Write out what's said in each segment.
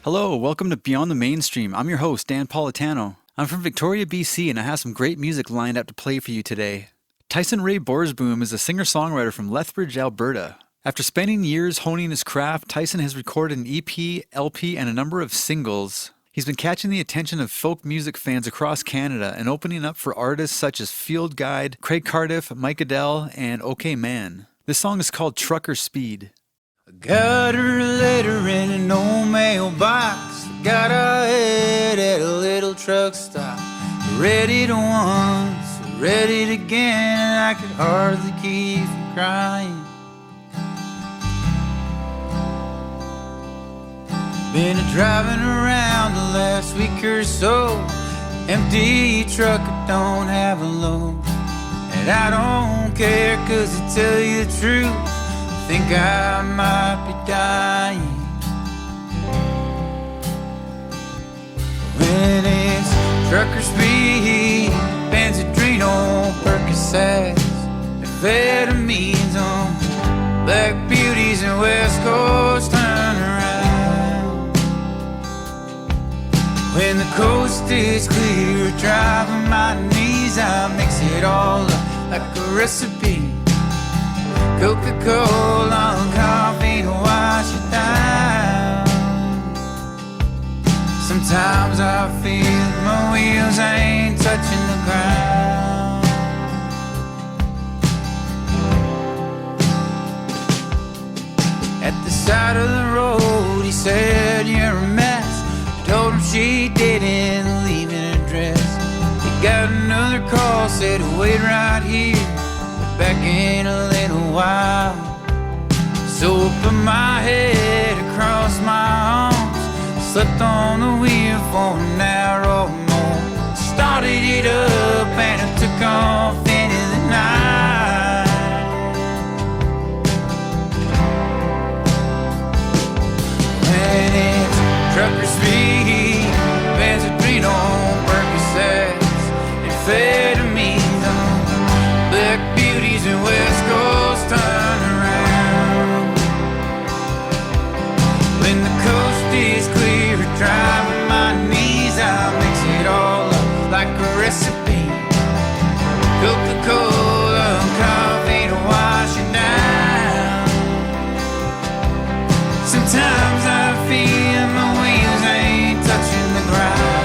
Hello, welcome to Beyond the Mainstream. I'm your host, Dan Politano. I'm from Victoria, BC, and I have some great music lined up to play for you today. Tyson Borsboom is a singer-songwriter from Lethbridge, Alberta. After spending years honing his craft, Tyson has recorded an EP, LP, and a number of singles. He's been catching the attention of folk music fans across Canada and opening up for artists such as Field Guide, Craig Cardiff, Mike Adele, and OK Man. This song is called Trucker Speed. I got her a letter in an old mailbox. Got her head at a little truck stop. Read it once, read it again, and I could hardly keep from crying. Been driving around the last week or so. Empty truck, I don't have a load. And I don't care, cause to tell you the truth, think I might be dying. When it's trucker speed, Benzedrino, Percocets, amphetamines on black beauties and West Coast turnaround. When the coast is clear, driving my knees, I mix it all up like a recipe. Coca-Cola and coffee to wash it down. Sometimes I feel my wheels ain't touching the ground. At the side of the road, he said, "You're a mess." I told him she didn't leave an address. He got another call, said, "Wait right here, back in a little while." So I put my head across my arms, slept on the wheel for an hour or more, started it up and it took off into the night. When it's trucker speed, Benzedrino, Percocets, amphetamines on black beauties and West Coast turnaround. When the coast is clear, driving my knees, I mix it all up like a recipe. Coca-Cola and coffee to wash it down. Sometimes I feel my wheels ain't touching the ground.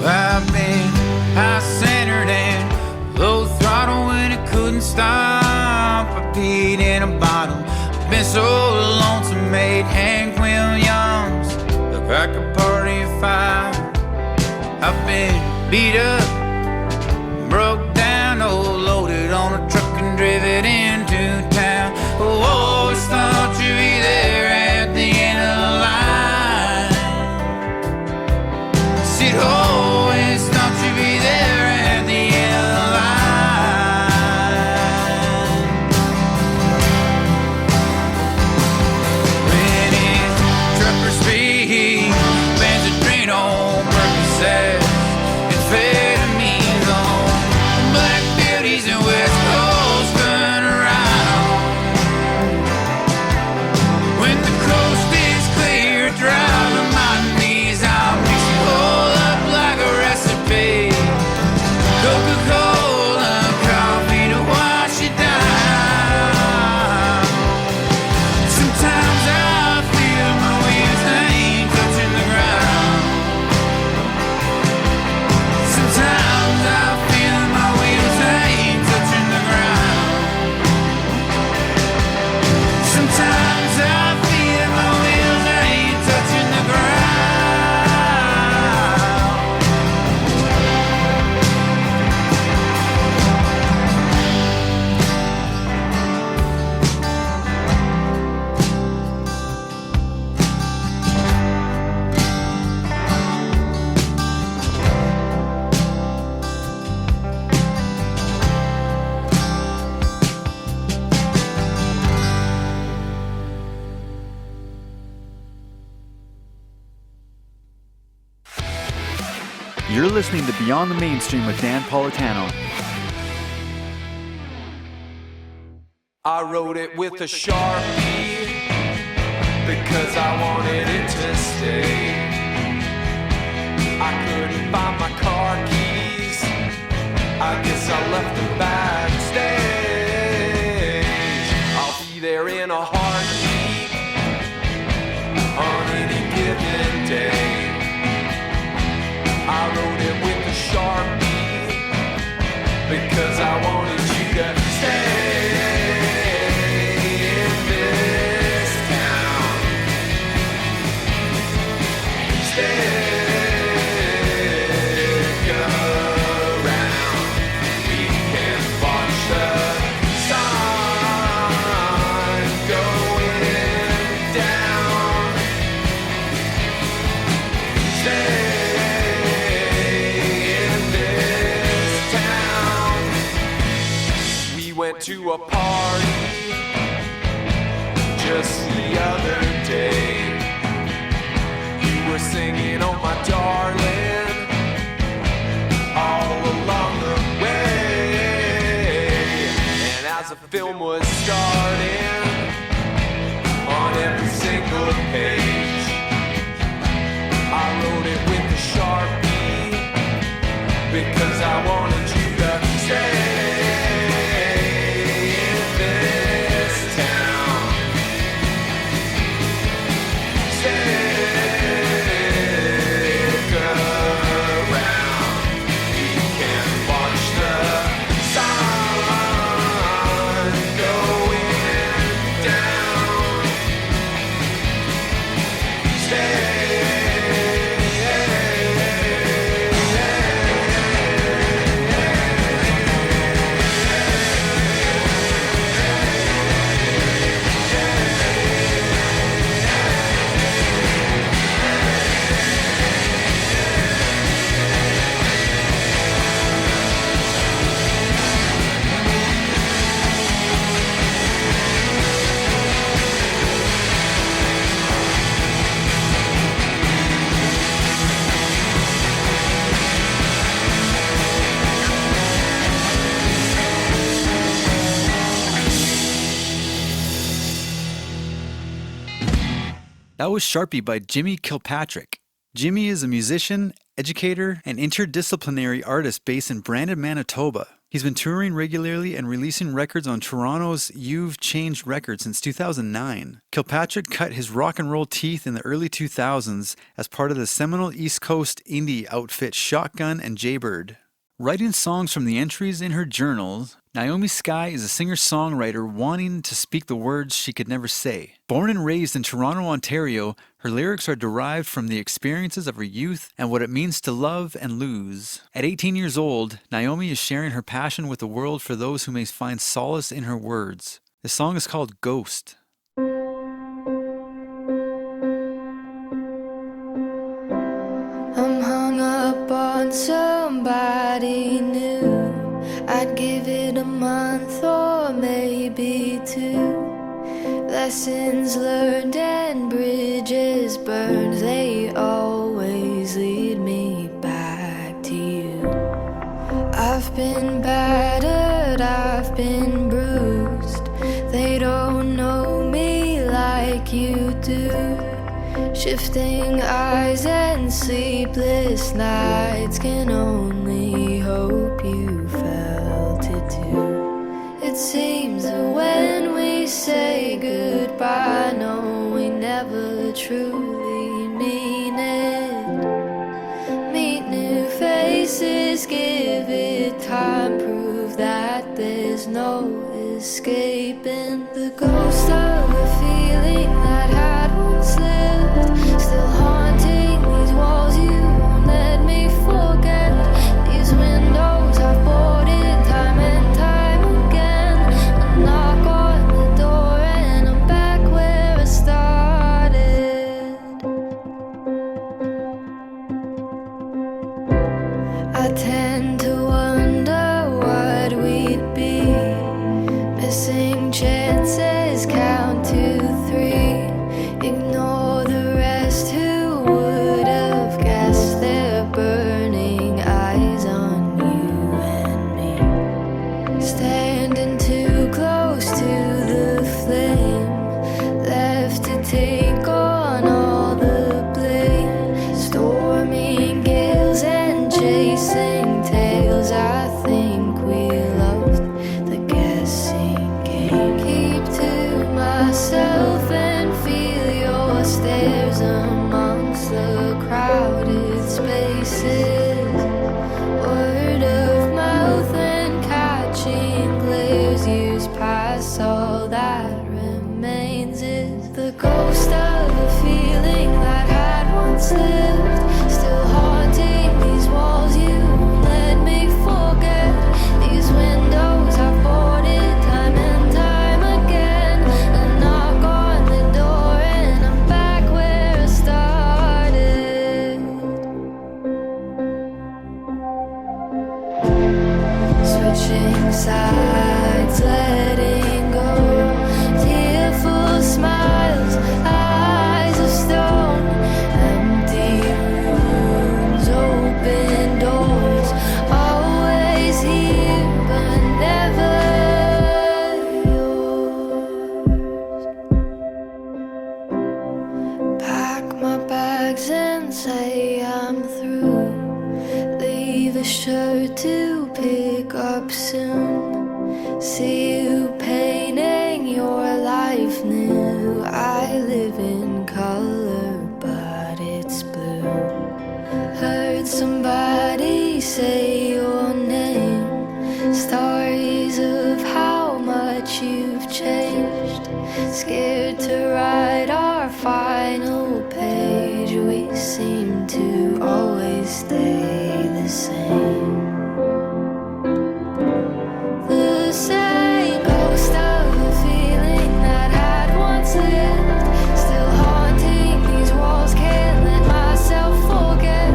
I've been high-centered and low throttle when it couldn't stop. I peed in a bottle. I've been so lonesome, made Hank Williams look like a party of five. I've been beat up, broke down, loaded on a truck and driven into town. Oh, always thought you'd be there at the end of the line. Said, always thought you'd be there at the end of the line. When it's trucker speed, Benzedrino, Percocets, amphetamines on black beauties and West Coast turnaround. When the coast is clear, driving my knees, I'll mix it all up like a recipe. Coca-Cola, coffee to wash it down. Sometimes I feel my wheels ain't touching the ground. Sometimes I feel my wheels ain't touching the ground. Sometimes I feel my wheels ain't touching the ground. You're listening to Beyond the Mainstream with Dan Politano. I wrote it with a Sharpie because I wanted it to stay. I couldn't find my car keys, I guess I left them backstage. I'll be there in a heartbeat on any given day. I wrote it with a Sharpie because I wanted you to stay in this town. Stick around. We can watch the sun going down. Stay in this town. We went to a party just the other day. You were singing, oh my darling, all along the way. And as the film was starting, on every single page, I wrote it with a Sharpie because I wanted you to stay in this town. Stick around. We can watch the sun going down. That was Sharpie by Jimmie Kilpatrick. Jimmie is a musician, educator, and interdisciplinary artist based in Brandon, Manitoba. He's been touring regularly and releasing records on Toronto's You've Changed Records since 2009. Kilpatrick cut his rock and roll teeth in the early 2000s as part of the seminal East Coast indie outfit Shotgun and Jaybird. Writing songs from the entries in her journals, Naomi Skye is a singer-songwriter wanting to speak the words she could never say. Born and raised in Toronto, Ontario, her lyrics are derived from the experiences of her youth and what it means to love and lose. At 18 years old, Naomi is sharing her passion with the world for those who may find solace in her words. The song is called Ghost. I'm hung up on somebody new. I'd give it a month or maybe two. Lessons learned and bridges burned, they always lead me back to you. I've been battered, I've been bruised. They don't know me like you do. Shifting eyes and sleepless nights, can only hope you felt it too. It seems that when we say goodbye, no, we never truly mean it. Meet new faces, give it time, prove that there's no escaping the ghost of a feeling that had once lived, still haunting these walls you won't let me forget. These windows I've boarded time and time again. I knock on the door and I'm back where I started. I tend to wonder what we'd be, missing chances, count to three. switching sides, letting go. Tearful smiles, eyes of stone, empty rooms, open doors. Always here, but never yours. Pack my bags and say I'm through. Leave a shirt to pick up soon. See you painting your life new. I live in color, but it's blue. Heard somebody say your name. Stories of how much you've changed. Scared to write our final page. We seem to always stay the same. The same ghost of a feeling that had once lived. Still haunting these walls, can't let myself forget.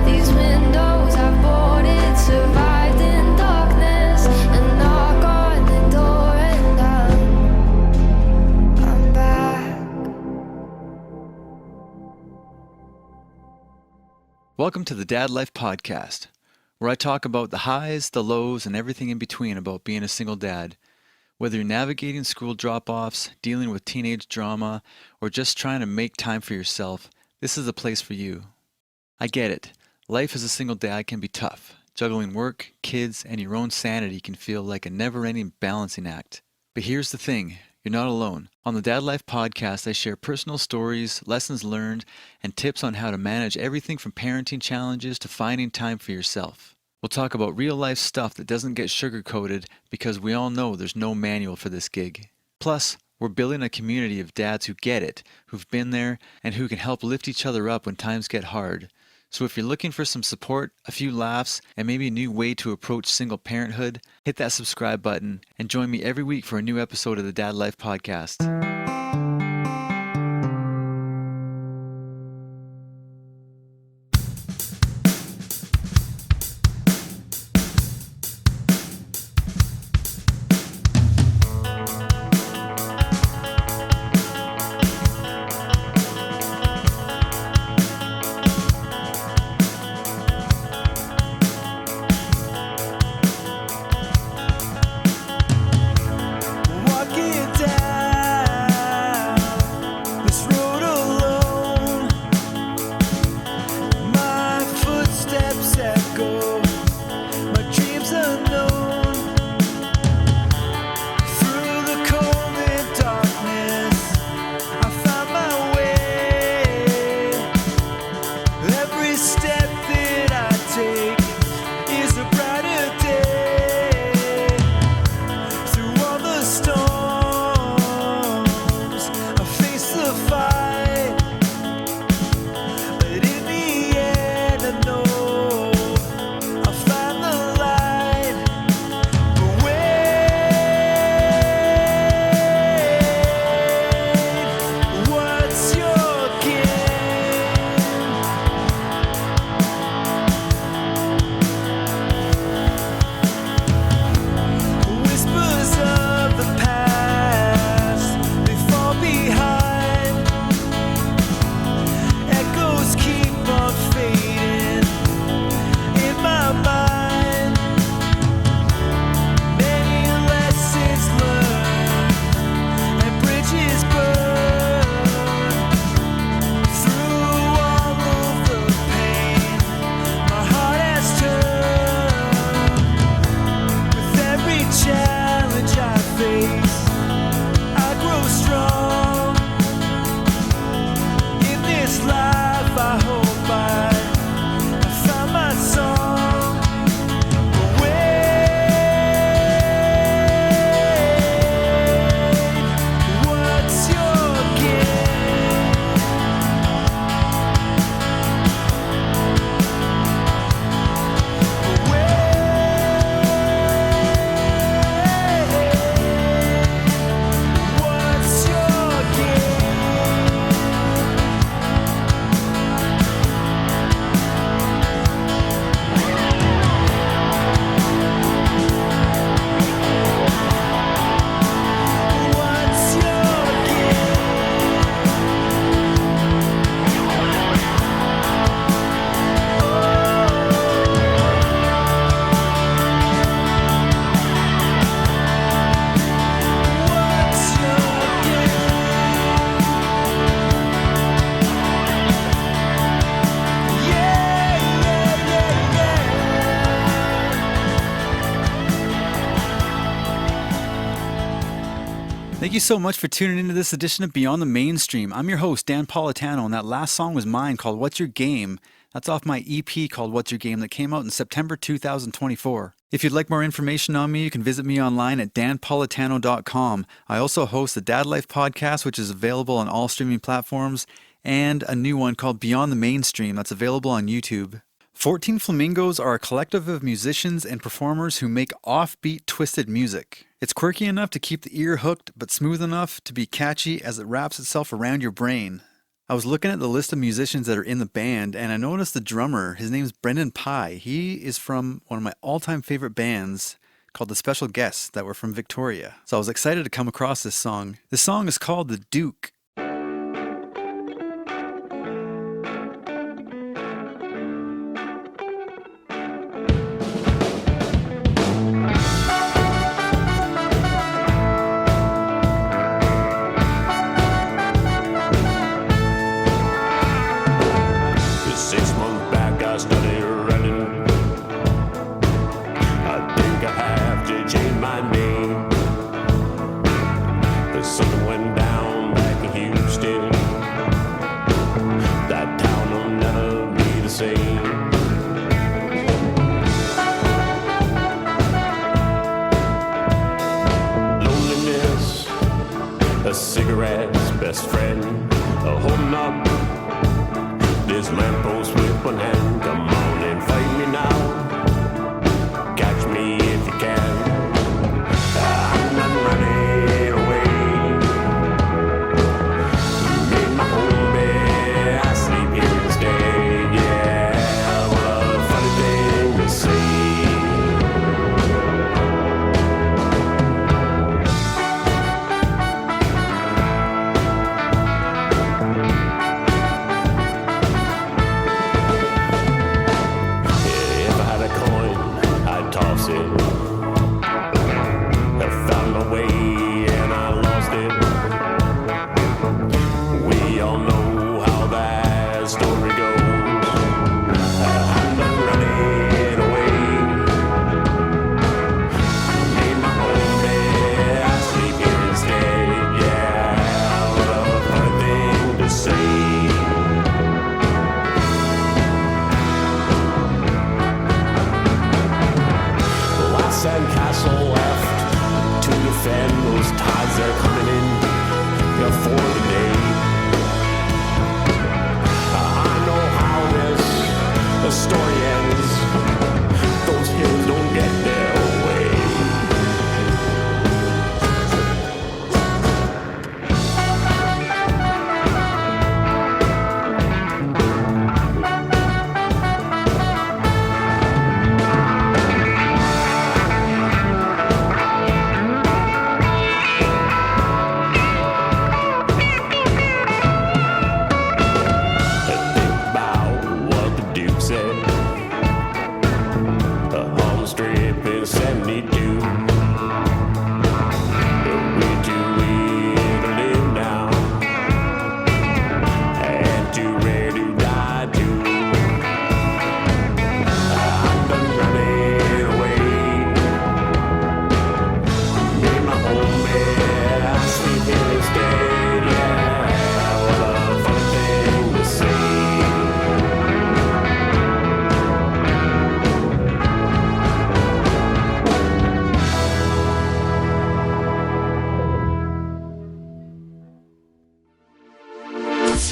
These windows I've boarded, survived in darkness. And knock on the door and I'm back. Welcome to the Dad Life Podcast, where I talk about the highs, the lows, and everything in between about being a single dad. Whether you're navigating school drop-offs, dealing with teenage drama, or just trying to make time for yourself, this is the place for you. I get it. Life as a single dad can be tough. Juggling work, kids, and your own sanity can feel like a never-ending balancing act. But here's the thing. You're not alone. On the Dad Life Podcast, I share personal stories, lessons learned, and tips on how to manage everything from parenting challenges to finding time for yourself. We'll talk about real-life stuff that doesn't get sugar-coated because we all know there's no manual for this gig. Plus, we're building a community of dads who get it, who've been there, and who can help lift each other up when times get hard. So if you're looking for some support, a few laughs, and maybe a new way to approach single parenthood, hit that subscribe button and join me every week for a new episode of the Dad Life Podcast. Walk it down. Thank you so much for tuning into this edition of Beyond the Mainstream. I'm your host, Dan Politano, and that last song was mine called What's Your Game? That's off my EP called What's Your Game that came out in September 2024. If you'd like more information on me, you can visit me online at danpolitano.com. I also host the Dad Life podcast, which is available on all streaming platforms, and a new one called Beyond the Mainstream that's available on YouTube. 14 Flamingos are a collective of musicians and performers who make offbeat, twisted music. It's quirky enough to keep the ear hooked, but smooth enough to be catchy as it wraps itself around your brain. I was looking at the list of musicians that are in the band, and I noticed the drummer. His name's Brendan Pye. He is from one of my all-time favorite bands called The Special Guests that were from Victoria. So I was excited to come across this song. This song is called The Duke. Best friend, holding up this lamppost with one hand. Come on and fight me now. Catch me if you can. I'm not running away. In my own bed, I sleep here instead. Yeah, what a funny thing to say.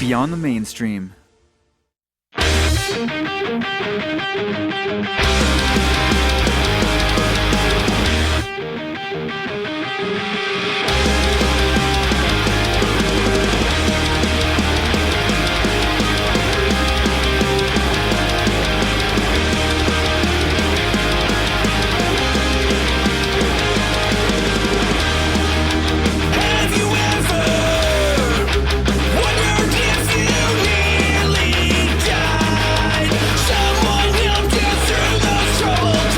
Beyond the Mainstream. Trouble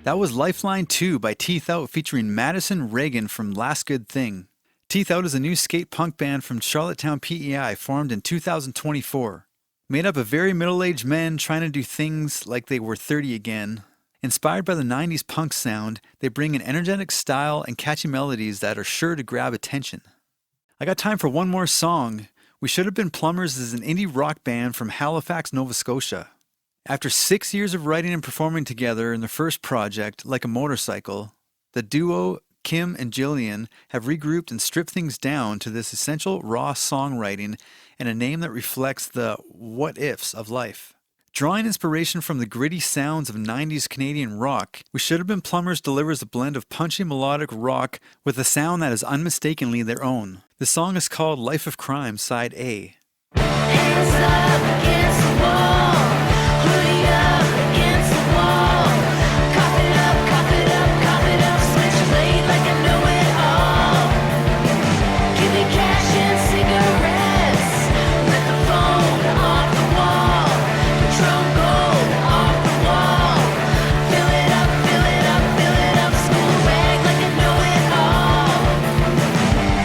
That was Lifeline 2 by TeethOut featuring Madison Regan from Last Good Thing. TeethOut is a new skate punk band from Charlottetown, PEI, formed in 2024. Made up of very middle-aged men trying to do things like they were 30 again. Inspired by the 90s punk sound, they bring an energetic style and catchy melodies that are sure to grab attention. I got time for one more song. We Should Have Been Plumbers is an indie rock band from Halifax, Nova Scotia. After 6 years of writing and performing together in their first project, Like a Motorcycle, the duo, Kim and Jillian, have regrouped and stripped things down to this essential raw songwriting and a name that reflects the what-ifs of life. Drawing inspiration from the gritty sounds of 90s Canadian rock, We Should Have Been Plumbers delivers a blend of punchy melodic rock with a sound that is unmistakably their own. The song is called Life of Crime, Side A. Hands up against the wall, hoodie up against the wall. Cough it up, cough it up, cough it up. Switchblade like I know it all. Give me cash and cigarettes. Rip the phone off the wall. Patron gold off the wall. Fill it up, fill it up, fill it up. School bag like I know it all.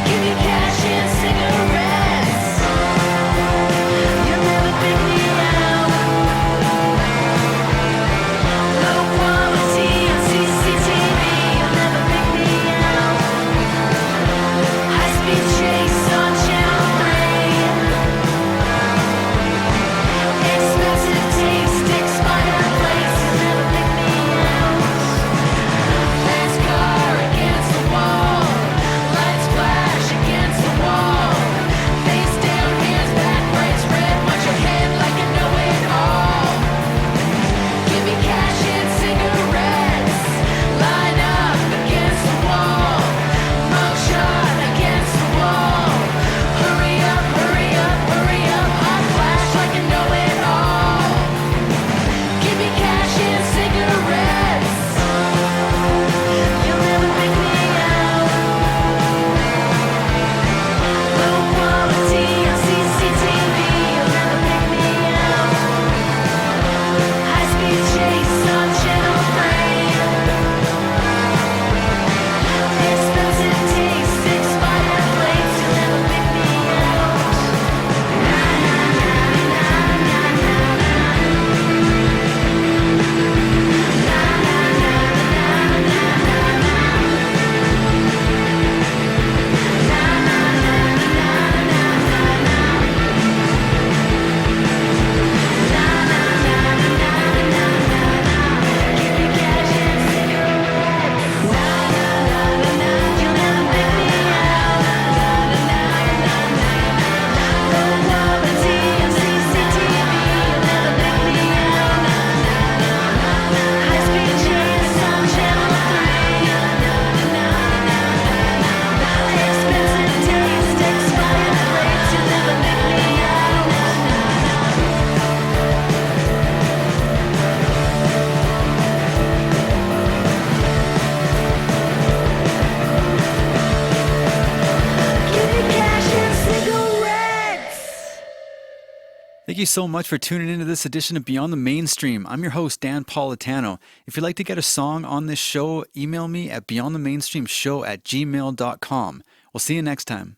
Give me cash and cigarettes. You'll never pick me out. Low quality on CCTV. You'll never pick me out. High speed chase on Channel 3. Expensive taste, expired place. You'll never pick me out. Fast car against the wall. Lights flash against the wall. Face down, hands back, brights red. Watch your head like I know it all. Give me cash and cigarettes. Line up against the wall. Mugshot against the wall. Hurry up, hurry up, hurry up. Hot flash like I know it all. Give me cash and cigarettes. You'll never pick me out. Low quality on CCTV. You'll never pick me out. High speed chase on Channel 3. Expensive taste, expired plates. You'll never pick me out. Thank you so much for tuning into this edition of Beyond the Mainstream. I'm your host, Dan Politano. If you'd like to get a song on this show, email me at beyondthemainstreamshow@gmail.com. We'll see you next time.